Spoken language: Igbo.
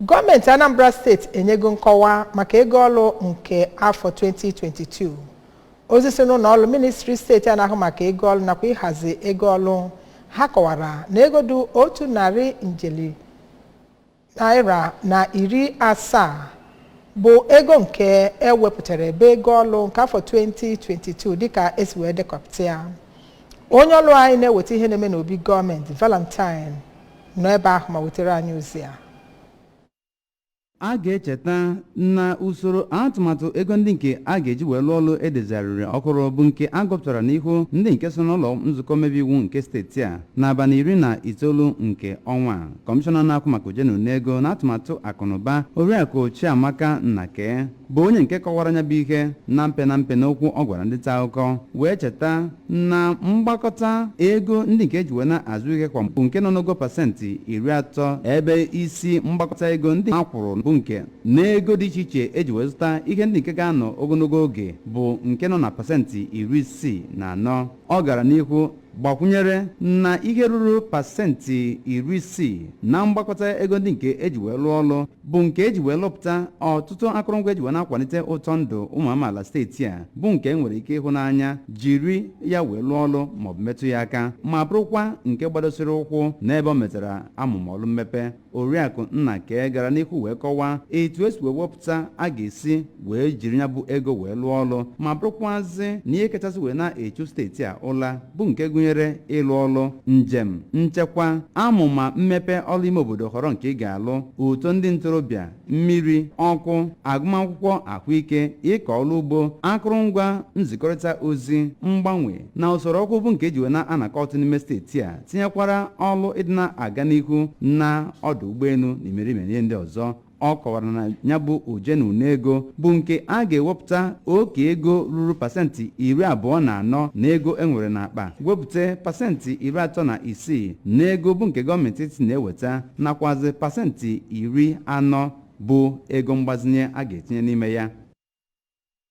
Gọọmenti Anambra steeti enyego nkọwa maka ego ọlụ nke afọ 2022. Ozi si n'ụlọ ọrụ ministri steeti na-ahụ maka ego ọlụ nakwa ịhazi ego ọlụ ha kọwara na ego dị 100 ijeri naira na 70 bụ ego nke ewepụtara ebe ego ọlụ nke afọ 2022 dịka esi wee dekọpụta ya. Onye ọlụ anyị na-eweta ihe na-eme n'obi gọọmenti Valentine nọ ebe ahụ ma wetara anyị ozi ya. A ga-echeta na usoro atụmatụ ego ndị nke a ga-eji wee lụọ ọlụ edezigharịrị ọhụrụ bụ nke a gụpụtara n'ihu ndị nke so n'ụlọ nzukọ mmebi iwu nke steeti a n'abalị 19 nke ọnwa. Kọmishọna na-akwụ maka ojenu n'ego na atụmatụ akụnụba Oriakụ Chiamaka Nnake bụ onye nke kọwara nya bụ ihe na mpe n'okwu ọ gwara ndị nta akụkọ wee cheta na mgbakọta ego ndị nke eji wee na-azụ ihe kwa bụ nke nọ n'ogo pasentị 30 ebe isi mgbakọta ego ndị a kwụrụ bụ nke n'ego dị iche iche eji wee zụta ihe ndị nke ga-anọ ogologo oge bụ nke nọ na pasentị 64. Ọ gara n'ihu gbakwunyere na ihe ruru pasentị 60 na mgbakọta ego ndị nke eji wee lụọ ọlụ bụ nke eji wee lụpụta ọtụtụ akụrụngwa eji wee na-akwalite ụtọ ndụ ụmụ amaala steeti a bụ nke enwere ike ịhụ n'anya jiri ya wee lụọ ọlụ maọbụ metụ ya aka ma bụrụkwa nke gbadosiri ụkwụ n'ebe ọ metara amụmọlụ mmepe. Oriakụ Nnake gara n'ihu wee kọwaa etu esi wee wepụta a ga-esi wee jiri ya bụ ego wee lụọ ọlụ ma bụrụkwazị na ihe kachasị wee na-echu steeti a ụla bụ nke gụnyere ịlụ ọlụ, njem, nchekwa, amụma mmepe ọlụ ime obodo họrọ nke ị ga-alụ, uto ndị ntorobịa, mmiri, ọkụ, agụmakwụkwọ, ahụike, ịkọ ọlụ ugbo, akụrụngwa nzikọrịta ozi, mgbanwe na usoro ọkụ bụ nke eji wee na-anakọta n'ime steeti a tinyekwara ọlụ ịdị na-aga n'ihu na ọdụ ụgbọelu na imerime ihe ndị ọzọ. Ọ kọwara na ya bụ ojenu n'ego bụ nke a ga-ewepụta oke ego ruru pasentị 24 na ego enwere n'akpa, wepụta pasentị 36 n'ego bụ nke gọọmenti etiti na-eweta nakwazi pasentị 40 bụ ego mgbazinye a ga-etinye n'ime ya.